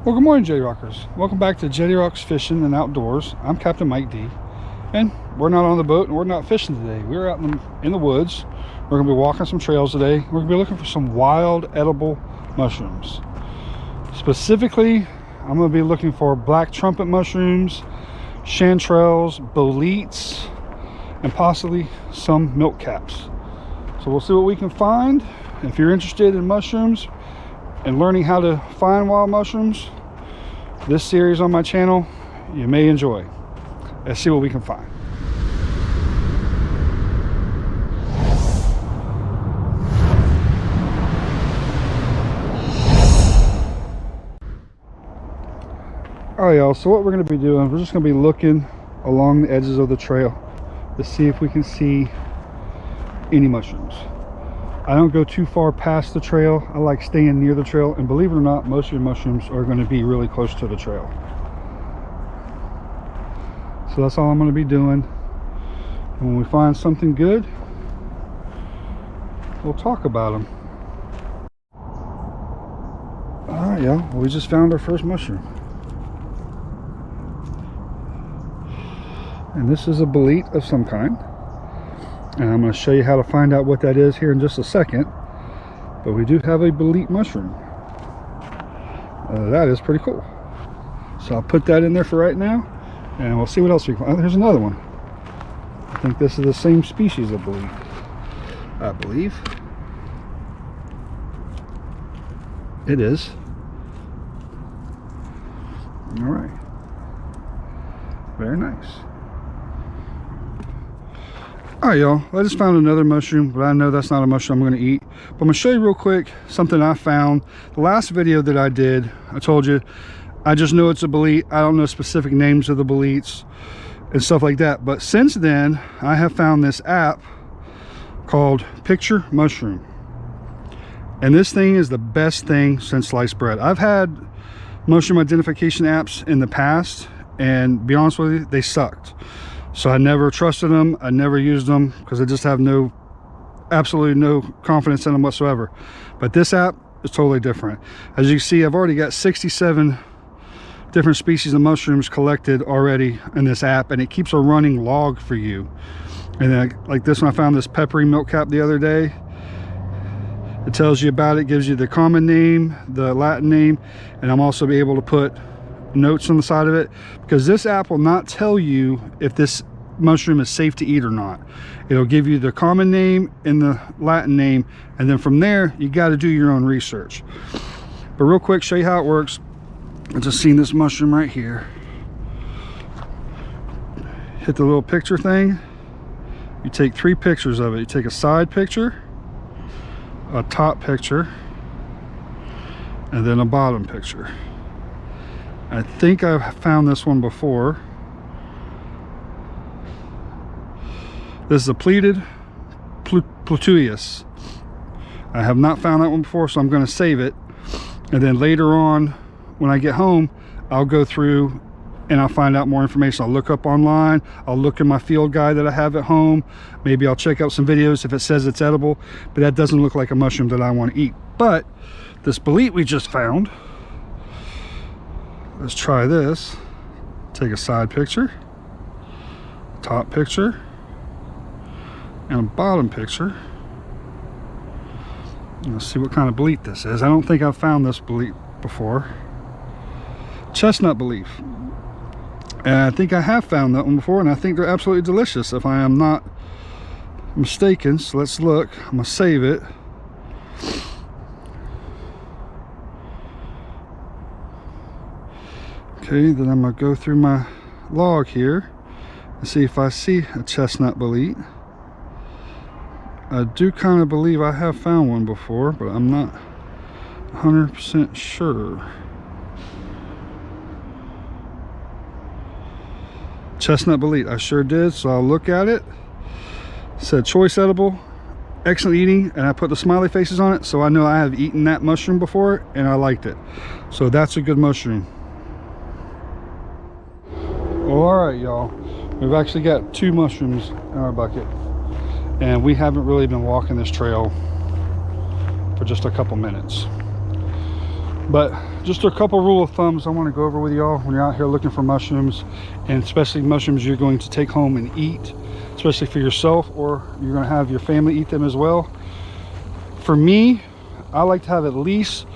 Well, good morning, Jetty Rockers. Welcome back to Jetty Rocks Fishing and Outdoors. I'm Captain Mike D, and we're not on the boat and we're not fishing today. We're out in the woods. We're going to be walking some trails today. We're going to be looking for some wild edible mushrooms. Specifically, I'm going to be looking for black trumpet mushrooms, chanterelles, boletes, and possibly some milk caps. So we'll see what we can find. If you're interested in mushrooms and learning how to find wild mushrooms, this series on my channel you may enjoy. Let's see what we can find. All right, y'all, so what we're going to be doing, we're just going to be looking along the edges of the trail to see if we can see any mushrooms. I don't go too far past the trail. I like staying near the trail, and believe it or not, most of your mushrooms are going to be really close to the trail. So that's all I'm going to be doing. And when we find something good, we'll talk about them. All right, y'all, we just found our first mushroom. And this is a bolete of some kind. And I'm going to show you how to find out what that is here in just a second. But we do have a bolete mushroom. That is pretty cool. So I'll put that in there for right now, and we'll see what else we can find. Oh, there's another one. I think this is the same species of bolete, I believe. It is. All right. Very nice. All right, y'all, I just found another mushroom, but I know that's not a mushroom I'm going to eat. But I'm going to show you real quick something I found. The last video that I did, I told you, I just know it's a bolete. I don't know specific names of the boletes and stuff like that. But since then, I have found this app called Picture Mushroom. And this thing is the best thing since sliced bread. I've had mushroom identification apps in the past, and to be honest with you, they sucked. So I never trusted them. I never used them because I just have absolutely no confidence in them whatsoever. But this app is totally different. As you can see, I've already got 67 different species of mushrooms collected already in this app, and it keeps a running log for you. And then, like this one, I found this peppery milk cap the other day. It tells you about it, gives you the common name, the Latin name, and I'm also able to put notes on the side of it, because this app will not tell you if this mushroom is safe to eat or not. It'll give you the common name and the Latin name, and then from there you got to do your own research. But real quick, show you how it works. I just seen this mushroom right here. Hit the little picture thing. You take 3 pictures of it. You take a side picture, a top picture, and then a bottom picture. I think I've found this one before. This is a pleated Pluteus. I have not found that one before, so I'm going to save it. And then later on, when I get home, I'll go through and I'll find out more information. I'll look up online. I'll look in my field guide that I have at home. Maybe I'll check out some videos if it says it's edible. But that doesn't look like a mushroom that I want to eat. But this bolete we just found, let's try this. Take a side picture, top picture, and a bottom picture. And let's see what kind of bolete this is. I don't think I've found this bolete before. Chestnut bolete. And I think I have found that one before, and I think they're absolutely delicious if I am not mistaken. So let's look. I'm gonna save it. Okay, then I'm going to go through my log here and see if I see a chestnut bolete. I do kind of believe I have found one before, but I'm not 100% sure. Chestnut bolete, I sure did, so I'll look at it. It said choice edible, excellent eating, and I put the smiley faces on it, so I know I have eaten that mushroom before and I liked it. So that's a good mushroom. All right, y'all, we've actually got 2 mushrooms in our bucket, and we haven't really been walking this trail for just a couple minutes. But just a couple rule of thumbs I want to go over with y'all when you're out here looking for mushrooms, and especially mushrooms you're going to take home and eat, especially for yourself, or you're going to have your family eat them as well. For me, I like to have at least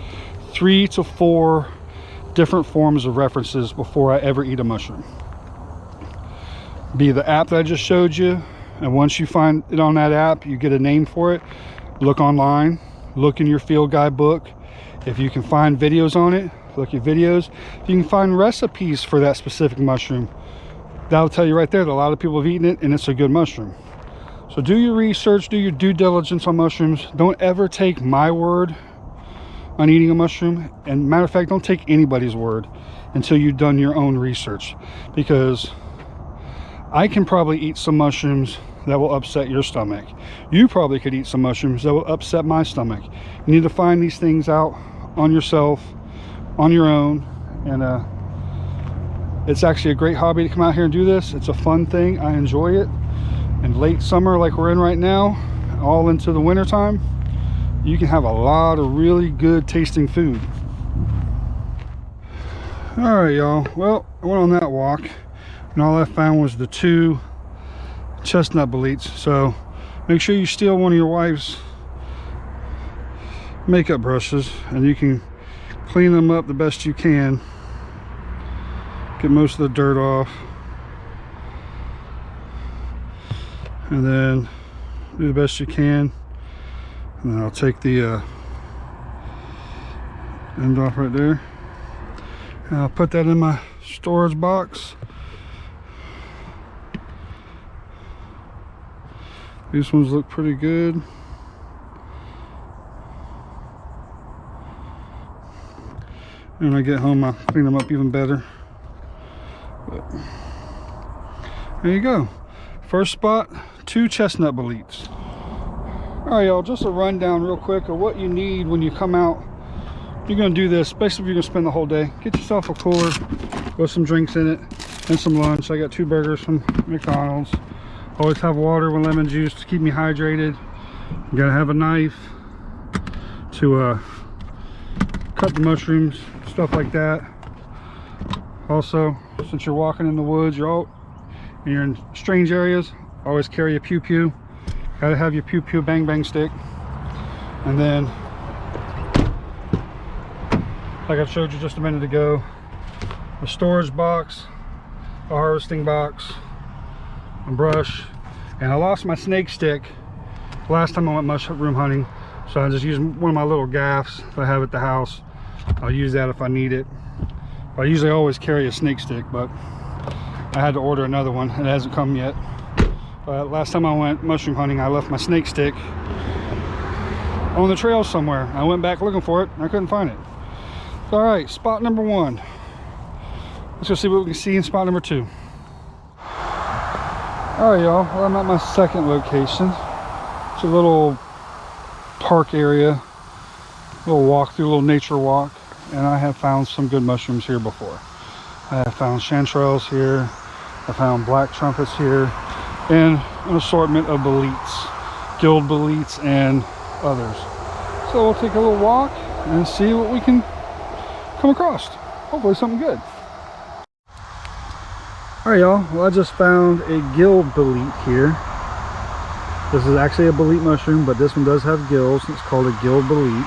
3 to 4 different forms of references before I ever eat a mushroom. Be the app that I just showed you, and once you find it on that app, you get a name for it. Look online, look in your field guide book. If you can find videos on it, look at videos. If you can find recipes for that specific mushroom, that'll tell you right there that a lot of people have eaten it and it's a good mushroom. So do your research, do your due diligence on mushrooms. Don't ever take my word on eating a mushroom, and matter of fact, don't take anybody's word until you've done your own research, because I can probably eat some mushrooms that will upset your stomach. You probably could eat some mushrooms that will upset my stomach. You need to find these things out on yourself, on your own, and it's actually a great hobby to come out here and do this. It's a fun thing. I enjoy it. In late summer like we're in right now, all into the winter time, you can have a lot of really good tasting food. All right, y'all, well, I went on that walk and all I found was the 2 chestnut boletes. So make sure you steal one of your wife's makeup brushes and you can clean them up the best you can, get most of the dirt off, and then do the best you can. And then I'll take the end off right there, and I'll put that in my storage box. These ones look pretty good. And when I get home, I'll clean them up even better. But there you go. First spot, 2 chestnut boletes. All right, y'all, just a rundown real quick of what you need when you come out. You're gonna do this, basically you're gonna spend the whole day. Get yourself a cooler with some drinks in it and some lunch. I got 2 burgers from McDonald's. Always have water with lemon juice to keep me hydrated. You gotta have a knife to cut the mushrooms, stuff like that. Also, since you're walking in the woods, you're in strange areas, always carry a pew pew. Gotta have your pew pew bang bang stick. And then, like I showed you just a minute ago, a storage box, a harvesting box, a brush, and I lost my snake stick last time I went mushroom hunting, so I just used one of my little gaffs that I have at the house. I'll use that if I need it. I usually always carry a snake stick, but I had to order another one. It hasn't come yet. Last time I went mushroom hunting, I left my snake stick on the trail somewhere. I went back looking for it and I couldn't find it. All right, spot number 1. Let's go see what we can see in spot number 2. All right, y'all, well, I'm at my second location. It's a little park area, little walk through, a little nature walk, and I have found some good mushrooms here before. I have found chanterelles here, I found black trumpets here, and an assortment of boletes, gill boletes and others. So we'll take a little walk and see what we can come across. Hopefully something good. All right, y'all, well, I just found a gill bolete here. This is actually a bolete mushroom, but this one does have gills. It's called a gill bolete.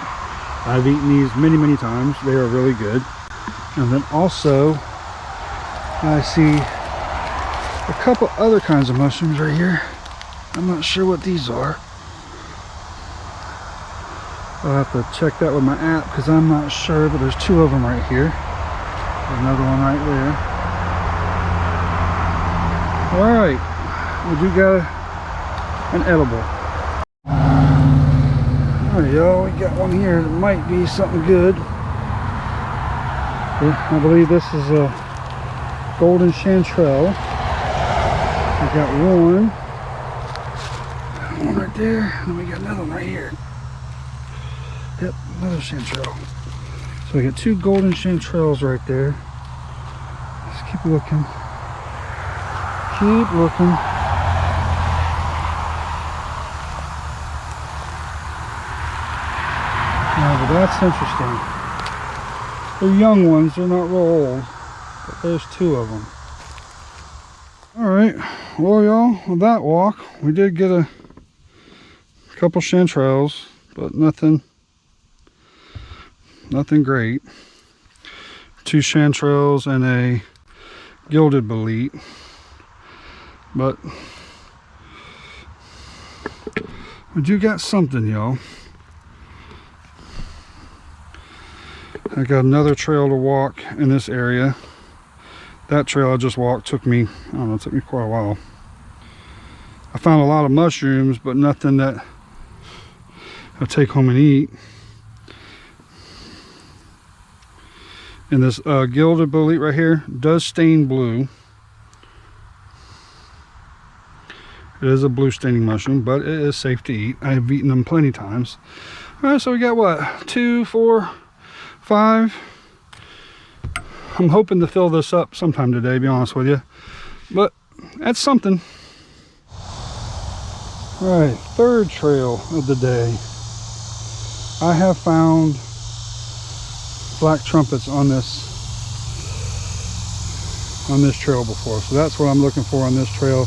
I've eaten these many times. They are really good. And then also I see a couple other kinds of mushrooms right here. I'm not sure what these are. I'll have to check that with my app because I'm not sure, but there's 2 of them right here. There's another one right there. All right, we do got an edible. All right, y'all, we got one here that might be something good. I believe this is a golden chanterelle. I got one right there, and then we got another one right here. Yep, another chanterelle. So we got 2 golden chanterelles right there. Let's keep looking. Keep looking. Now, but that's interesting. They're young ones, they're not real old, but there's 2 of them. All right, well y'all, with that walk, we did get a couple chanterelles, but nothing great. 2 chanterelles and a gilded bolete, but we do got something, y'all. I got another trail to walk in this area. That trail I just walked took me, I don't know, it took me quite a while. I found a lot of mushrooms, but nothing that I'll take home and eat. And this gilded bolete right here does stain blue. It is a blue staining mushroom, but it is safe to eat. I have eaten them plenty of times. All right, so we got what? 2, 4, 5. I'm hoping to fill this up sometime today, to be honest with you. But that's something. All right, 3rd trail of the day. I have found black trumpets on this trail before. So that's what I'm looking for on this trail.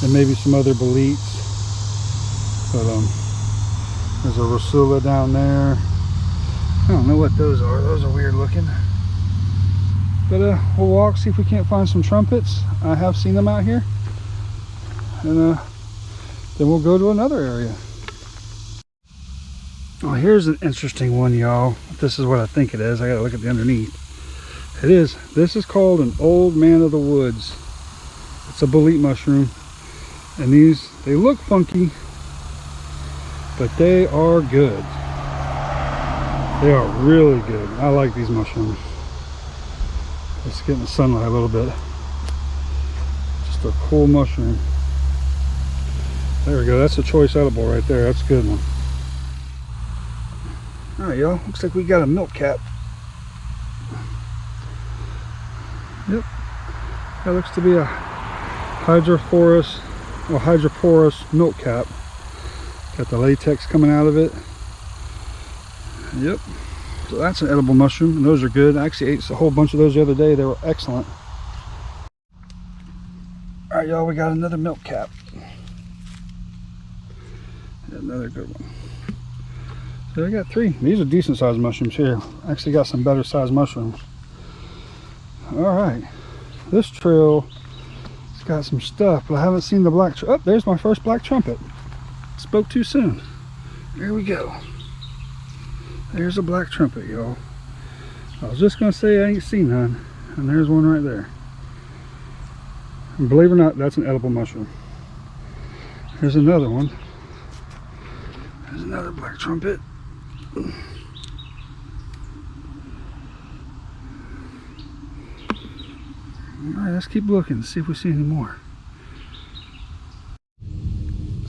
And maybe some other boletes. But there's a Roadside down there. I don't know what those are. Those are weird looking. But we'll walk, see if we can't find some trumpets. I have seen them out here. And then we'll go to another area. Oh, here's an interesting one, y'all. This is what I think it is. I gotta look at the underneath. This is called an old man of the woods. It's a bolete mushroom. And they look funky, but they are good. They are really good. I like these mushrooms. Let's get in the sunlight a little bit. Just a cool mushroom. There we go. That's a choice edible right there. That's a good one. All right, y'all. Looks like we got a milk cap. Yep. That looks to be a hydroporous milk cap. Got the latex coming out of it. Yep. So that's an edible mushroom, and those are good. I actually ate a whole bunch of those the other day. They were excellent. All right, y'all, we got another milk cap. Another good one. So I got 3. These are decent sized mushrooms here. Actually got some better sized mushrooms. All right. This trail has got some stuff, but I haven't seen the black. Oh, there's my first black trumpet. Spoke too soon. Here we go. There's a black trumpet, y'all. I was just gonna say I ain't seen none, and there's one right there. And believe it or not, that's an edible mushroom. Here's another one. There's another black trumpet. All right, let's keep looking, see if we see any more.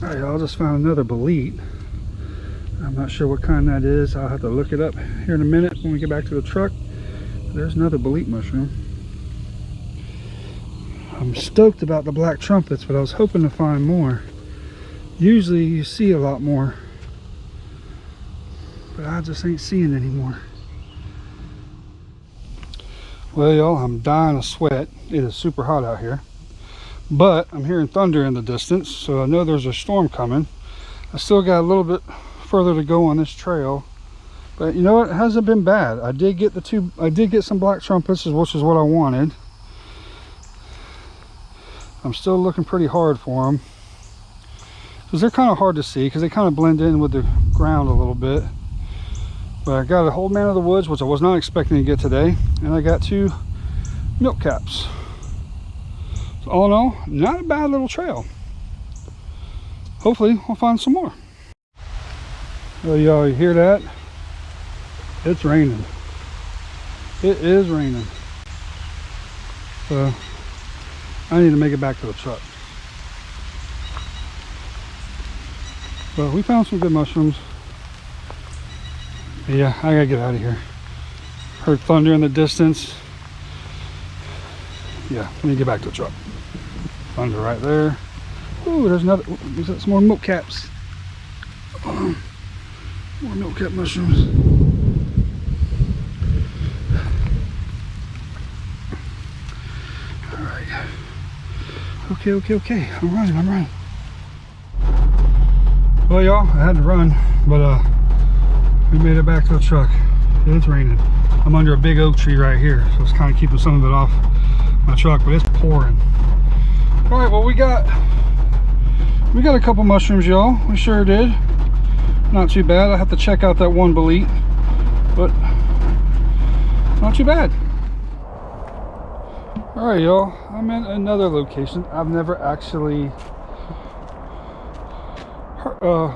All right, y'all, just found another bolete. I'm not sure what kind that is. I'll have to look it up here in a minute when we get back to the truck. There's another bolete mushroom. I'm stoked about the black trumpets, but I was hoping to find more. Usually you see a lot more, but I just ain't seeing any more. Well, y'all, I'm dying of sweat. It is super hot out here, but I'm hearing thunder in the distance, so I know there's a storm coming. I still got a little bit further to go on this trail, but you know what, it hasn't been bad. I did get some black trumpets, which is what I wanted. I'm still looking pretty hard for them because they're kind of hard to see because they kind of blend in with the ground a little bit. But I got a old man of the woods, which I was not expecting to get today, and I got 2 milk caps. So all in all, not a bad little trail. Hopefully we'll find some more. Oh, y'all, you hear that? It's raining. It is raining. So I need to make it back to the truck. But we found some good mushrooms. Yeah, I gotta get out of here. Heard thunder in the distance. Yeah, let me get back to the truck. Thunder right there. Ooh, there's another. There's some more milk caps. More milk cap mushrooms. Okay. I'm running. Well, y'all, I had to run, but we made it back to the truck. It's raining. I'm under a big oak tree right here, so it's kind of keeping some of it off my truck, but it's pouring. All right, well, we got a couple mushrooms, y'all. We sure did. Not too bad. I have to check out that one bolete, but not too bad. All right, y'all, I'm in another location. I've never actually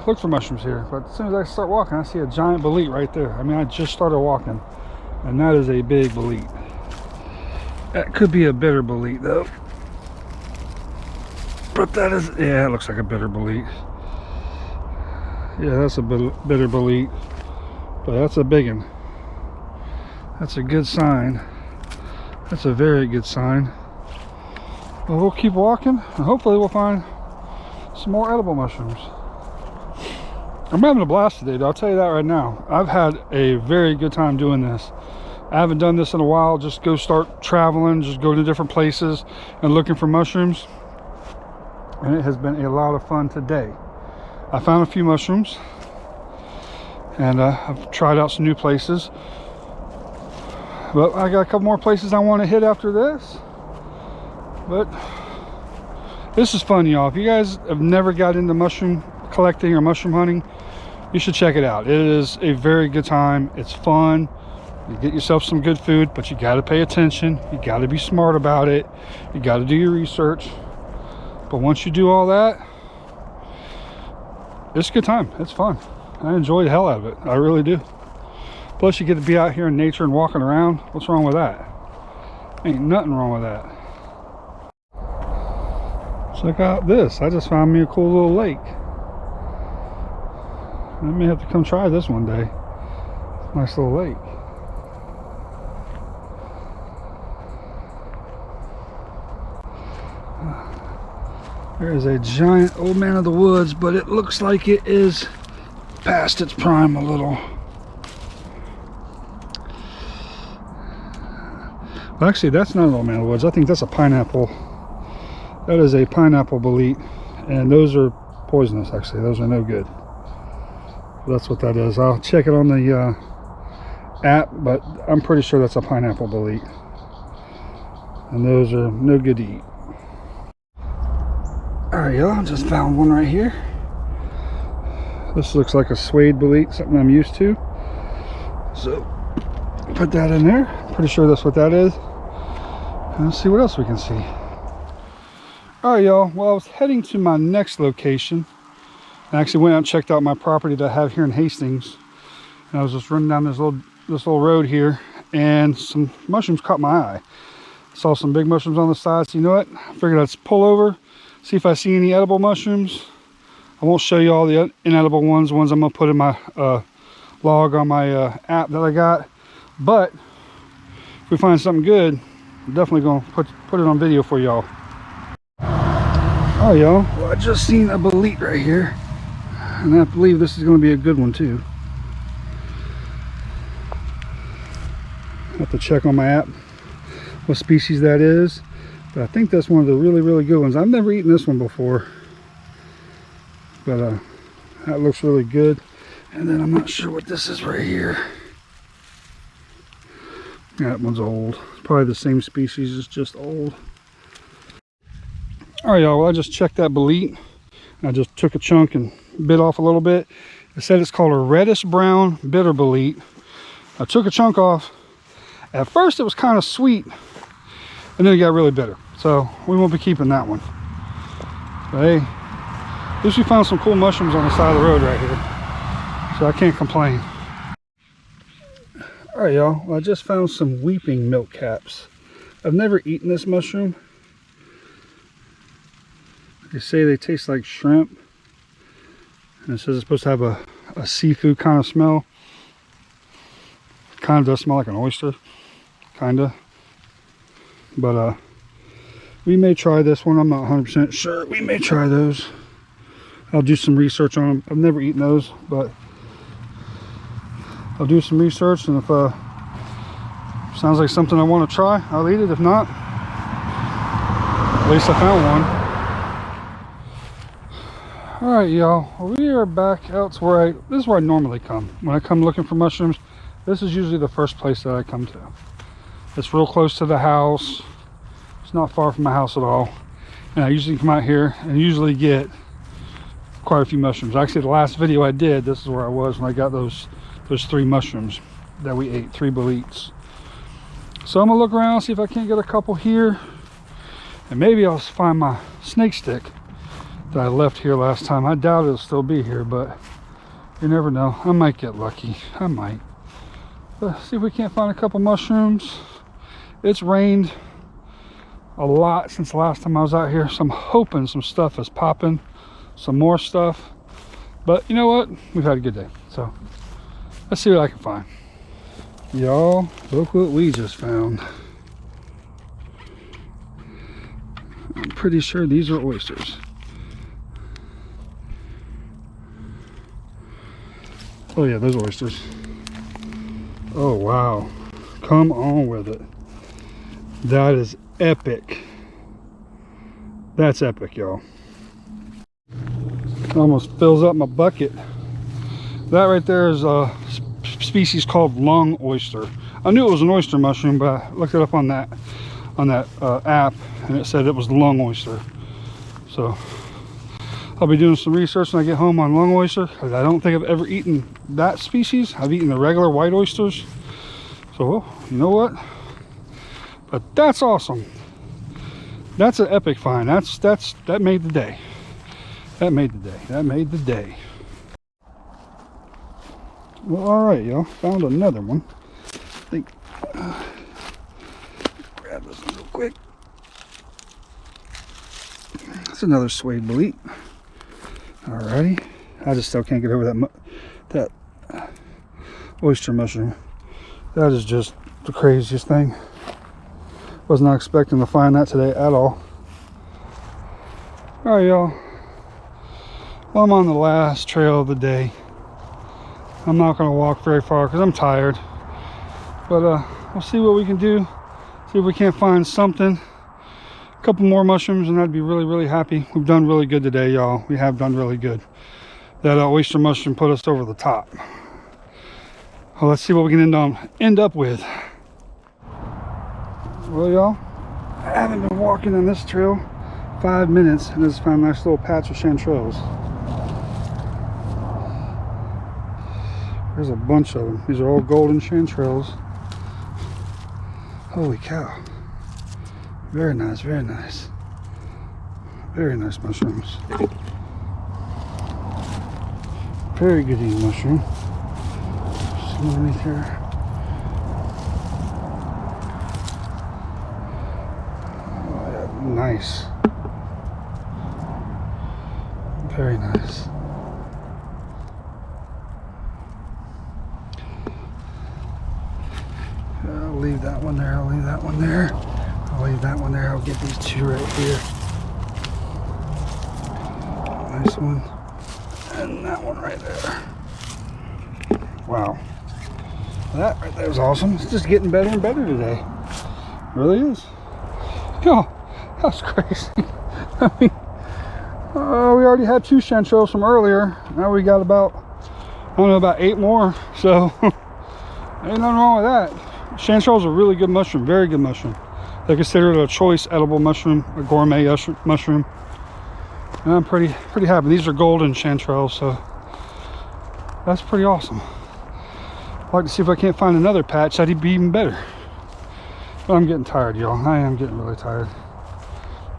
looked for mushrooms here, but as soon as I start walking, I see a giant bolete right there. I mean, I just started walking, and that is a big bolete. That could be a bitter bolete, though. But that is, yeah, it looks like a bitter bolete. Yeah, that's a bitter bolete, but that's a big one. That's a good sign. That's a very good sign. Well, we'll keep walking, and hopefully we'll find some more edible mushrooms. I'm having a blast today, though. I'll tell you that right now. I've had a very good time doing this. I haven't done this in a while. Just go start traveling, just go to different places and looking for mushrooms. And it has been a lot of fun today. I found a few mushrooms, and I've tried out some new places. But I got a couple more places I want to hit after this. But this is fun, y'all. If you guys have never got into mushroom collecting or mushroom hunting, you should check it out. It is a very good time. It's fun. You get yourself some good food, but you got to pay attention. You got to be smart about it. You got to do your research. But once you do all that, it's a good time. It's fun. I enjoy the hell out of it. I really do. Plus, you get to be out here in nature and walking around. What's wrong with that? Ain't nothing wrong with that. Check out this. I just found me a cool little lake. I may have to come try this one day. Nice little lake. There is a giant old man of the woods, but it looks like it is past its prime a little. Well, actually, that's not an old man of the woods. I think that's a pineapple. That is a pineapple bolete, and those are poisonous. Actually, those are no good. That's what that is. I'll check it on the app, but I'm pretty sure that's a pineapple bolete, and those are no good to eat. All right, y'all, just found one right here. This looks like a suede bolete, something I'm used to. So put that in there. Pretty sure that's what that is. And let's see what else we can see. All right, y'all. Well, I was heading to my next location. I actually went out and checked out my property that I have here in Hastings. And I was just running down this little road here, and some mushrooms caught my eye. Saw some big mushrooms on the side. So you know what? I figured I'd pull over, see if I see any edible mushrooms. I won't show you all the inedible ones. Ones I'm gonna put in my log on my app that I got. But if we find something good, I'm definitely gonna put it on video for y'all. Oh, y'all, well, I just seen a bolete right here, and I believe this is gonna be a good one too. I have to check on my app what species that is, but I think that's one of the really good ones. I've never eaten this one before, but that looks really good. And then I'm not sure what this is right here. That one's old. It's probably the same species, it's just old. All right, y'all, well, I just checked that bolete. I just took a chunk and bit off a little bit. It said it's called a reddish brown bitter bolete. I took a chunk off. At first it was kind of sweet, and then it got really bitter. So we won't be keeping that one. But hey, at least we found some cool mushrooms on the side of the road right here. So I can't complain. All right, y'all, well, I just found some weeping milk caps. I've never eaten this mushroom. They say they taste like shrimp. And it says it's supposed to have a seafood kind of smell. Kind of does smell like an oyster. Kind of. But we may try this one. I'm not 100% sure. We may try those. I'll do some research on them. I've never eaten those, but I'll do some research, and if sounds like something I want to try, I'll eat it. If not, at least I found one. All right, y'all, we are back out to where this is where I normally come. When I come looking for mushrooms, this is usually the first place that I come to. It's real close to the house. It's not far from my house at all. And I usually come out here and usually get quite a few mushrooms. Actually, the last video I did, this is where I was when I got those 3 mushrooms that we ate, 3 boletes. So I'm gonna look around, see if I can't get a couple here. And maybe I'll find my snake stick that I left here last time. I doubt it'll still be here, but you never know. I might get lucky. I might. But see if we can't find a couple mushrooms. It's rained a lot since the last time I was out here, so I'm hoping some stuff is popping, some more stuff. But you know what? We've had a good day. So let's see what I can find. Y'all, look what we just found. I'm pretty sure these are oysters. Oh yeah, those oysters. Oh wow, come on with it. That is epic. That's epic, y'all. Almost fills up my bucket. That right there is a species called lung oyster. I knew it was an oyster mushroom, but I looked it up on that app, and it said it was lung oyster. So I'll be doing some research when I get home on lung oyster, because I don't think I've ever eaten that species. I've eaten the regular white oysters. So, well, you know what? But that's awesome. That's an epic find. That made the day. That made the day. That made the day. Well, all right, y'all. Found another one. I think. Grab this one real quick. That's another suede bolete. Alrighty, I just still can't get over that oyster mushroom. That is just the craziest thing. Was not expecting to find that today at all. All right, y'all. Well, I'm on the last trail of the day. I'm not going to walk very far because I'm tired. But we'll see what we can do. See if we can't find something. A couple more mushrooms and I'd be really, really happy. We've done really good today, y'all. We have done really good. That oyster mushroom put us over the top. Well, let's see what we can end up with. Well, y'all, I haven't been walking on this trail 5 minutes and just found a nice little patch of chanterelles. There's a bunch of them. These are all golden chanterelles. Holy cow. Very nice, very nice. Very nice mushrooms. Very good eating mushroom. See underneath here. Oh yeah, nice. Very nice. I'll leave that one there. I'll leave that one there. I'll leave that one there. I'll get these 2 right here. Nice one. And that one right there. Wow. That right there is awesome. It's just getting better and better today. It really is. Oh, that's crazy. I mean, we already had 2 chanterelles from earlier. Now we got about, I don't know, about 8 more. So, ain't nothing wrong with that. Chanterelles are a really good mushroom. Very good mushroom. They consider it a choice edible mushroom, a gourmet mushroom. And I'm pretty happy. These are golden chanterelles, so that's pretty awesome. I'd like to see if I can't find another patch. That'd be even better. But I'm getting tired, y'all. I am getting really tired.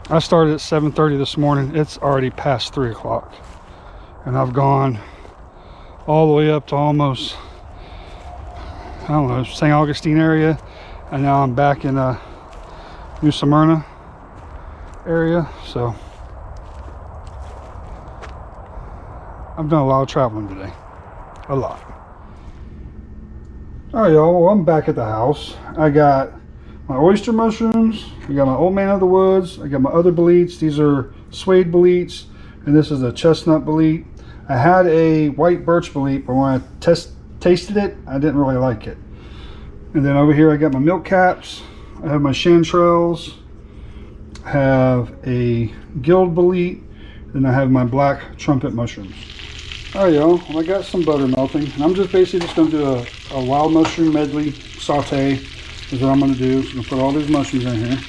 I started at 7:30 this morning. It's already past 3 o'clock. And I've gone all the way up to almost, I don't know, St. Augustine area. And now I'm back in New Smyrna area. So I've done a lot of traveling today. A lot. All right, y'all. Well, I'm back at the house. I got my oyster mushrooms. I got my old man of the woods. I got my other boletes. These are suede boletes, and this is a chestnut bolete. I had a white birch bolete, but when I tasted it, I didn't really like it. And then over here, I got my milk caps. I have my chanterelles. I have a gill bolete, Then I have my black trumpet mushrooms. Alright y'all, well, I got some butter melting, and I'm just basically just going to do a wild mushroom medley saute is what I'm going to do. So I'm going to put all these mushrooms in here.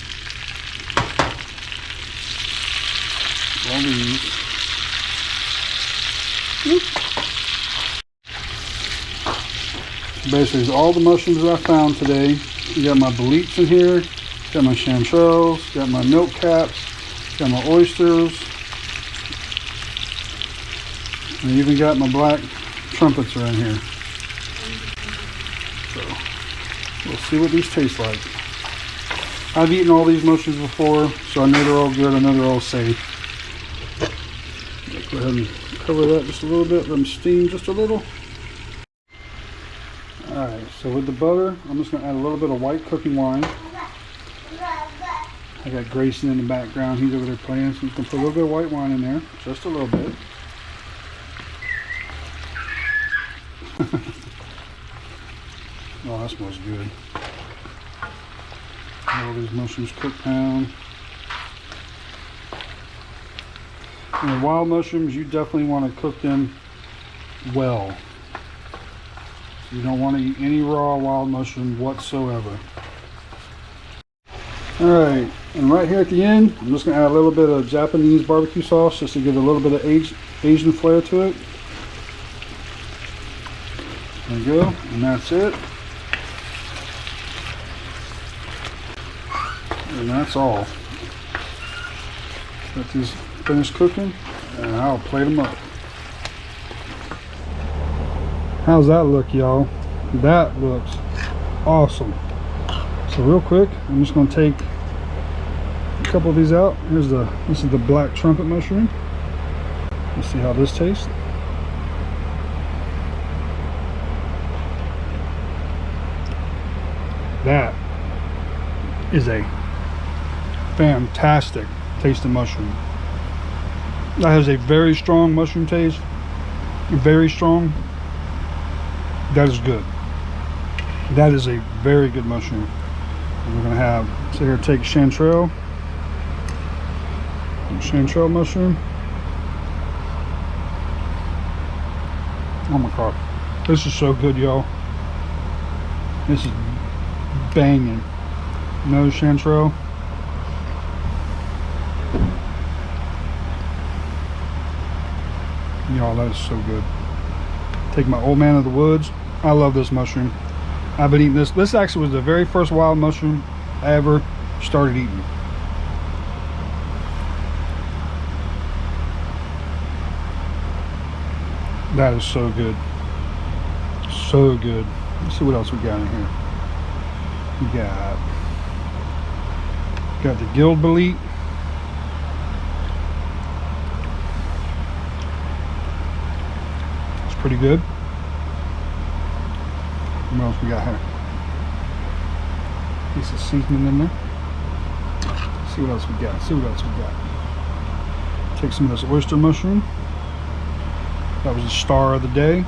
All these. Basically, it's all the mushrooms that I found today. You got my boletes in here, got my chanterelles, got my milk caps, got my oysters. And I even got my black trumpets are in here. So we'll see what these taste like. I've eaten all these mushrooms before, so I know they're all good. I know they're all safe. Go ahead and cover that just a little bit. Let them steam just a little. Alright, so with the butter, I'm just going to add a little bit of white cooking wine. I got Grayson in the background. He's over there playing, so you can put a little bit of white wine in there. Just a little bit. Oh, that smells good. All these mushrooms cooked down. And the wild mushrooms, you definitely want to cook them well. You don't want to eat any raw wild mushroom whatsoever. Alright, and right here at the end, I'm just going to add a little bit of Japanese barbecue sauce just to give a little bit of Asian flair to it. There you go, and that's it. And that's all. Got these finished cooking, and I'll plate them up. How's that look, y'all? That looks awesome. So real quick, I'm just going to take a couple of these out. This is the black trumpet mushroom. Let's see how this tastes. That is a fantastic tasting mushroom. That has a very strong mushroom taste. Very strong. That is good. That is a very good mushroom. And we're going to have, so here, take chanterelle mushroom. Oh my god. This is so good, y'all. This is banging. Another chanterelle. Y'all, that is so good. Take my old man of the woods. I love this mushroom. I've been eating this. This actually was the very first wild mushroom I ever started eating. That is so good. So good. Let's see what else we got in here. We got the gill bolete. It's pretty good. What else we got here? Piece of seasoning in there. Let's see what else we got. Take some of this oyster mushroom. That was the star of the day.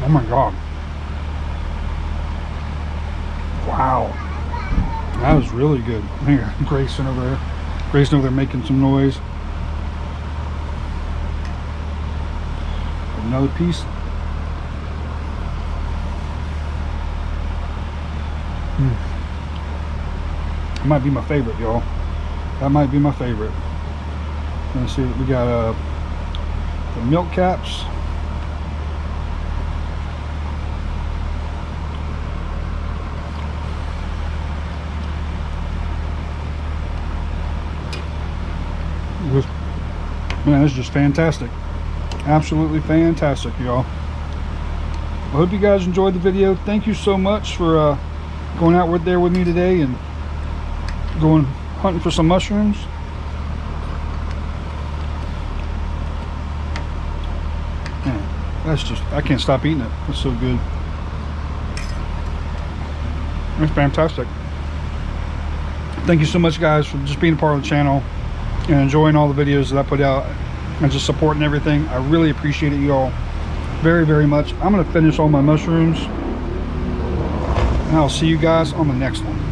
Oh my god. Wow. That was really good. Here, Grayson over there. Grayson over there making some noise. Another piece. That might be my favorite, y'all. That might be my favorite. Let's see, we got the milk caps. Man, it's just fantastic. Absolutely fantastic, y'all. I hope you guys enjoyed the video. Thank you so much for going out there with me today and going hunting for some mushrooms. Man, that's just, I can't stop eating it. It's so good. It's fantastic. Thank you so much, guys, for just being a part of the channel and enjoying all the videos that I put out and just supporting everything. I really appreciate it, y'all, very, very much. I'm going to finish all my mushrooms. And I'll see you guys on the next one.